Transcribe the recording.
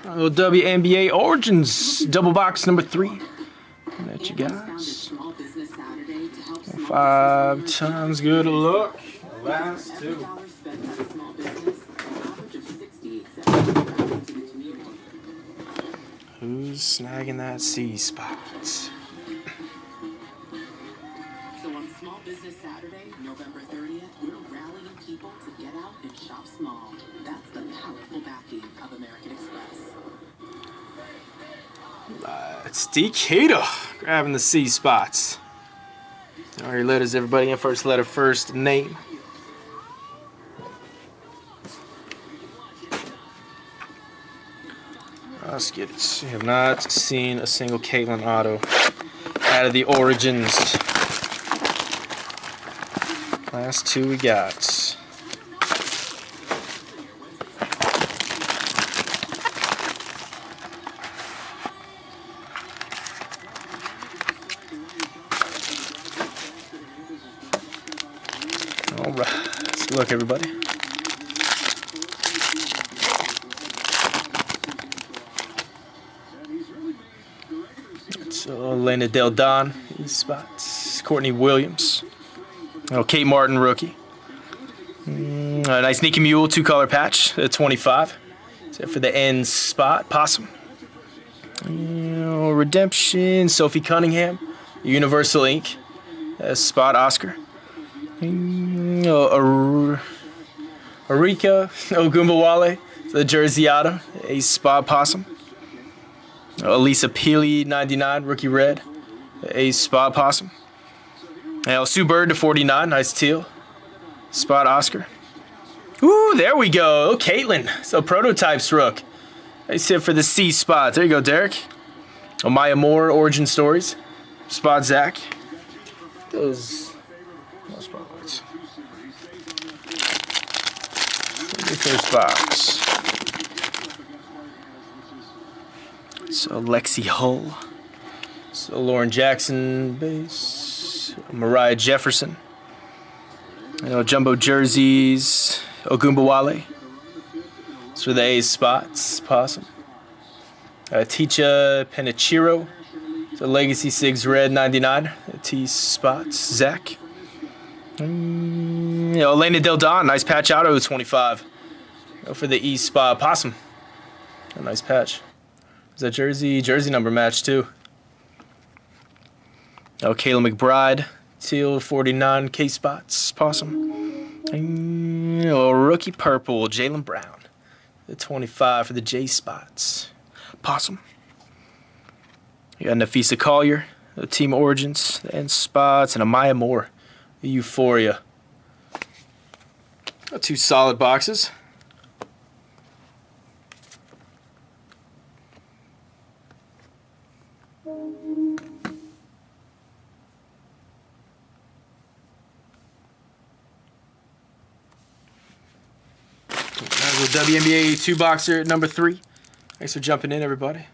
Little WNBA Origins double box number 3. That you guys. 5 times good luck. Last 2. Who's snagging that C spot? So on Small Business Saturday, November 30th, we're rallying people to get out and shop small. That's the powerful backing of American Express. It's Decatur grabbing the C spots. All your letters, everybody. In first letter, first name. Let's get it. We have not seen a single Caitlin auto out of the Origins. Last 2 we got. All right, let's look, everybody. So Elena Del Don, these spots. Courtney Williams. Oh, Kate Martin, rookie. A nice Nikki Mule 2-color patch at 25. Except for the end spot, Possum. Redemption, Sophie Cunningham. Universal Ink. Spot, Oscar. Arika Ogumbawale, the Jersey auto. A spot, Possum. Elisa Peely, 99, rookie red. A spot, Possum. Sue Bird to 49, nice teal. Spot, Oscar. Ooh, there we go. Oh, Caitlin. So prototypes rook. Nice hit for the C spot. There you go, Derek. Maya Moore, Origin Stories. Spot, Zach. Those spotlights. First box. So Lexi Hull. So Lauren Jackson base. Mariah Jefferson. Jumbo jerseys. Ogumbawale. It's for the A spots. Possum. Ticha Penichiro. So Legacy Sigs Red 99. T spots. Zach. Elena Del Don. Nice patch auto 25. Go for the E spot. Possum. A nice patch. Is that jersey number match too? Kayla McBride, teal 49 K spots, Possum. Rookie purple, Jaylen Brown, the 25 for the J spots, Possum. You got Nafisa Collier, the Team Origins, the N spots, and a Maya Moore, the Euphoria. Got 2 solid boxes. WNBA 2-boxer number 3. Thanks for jumping in, everybody.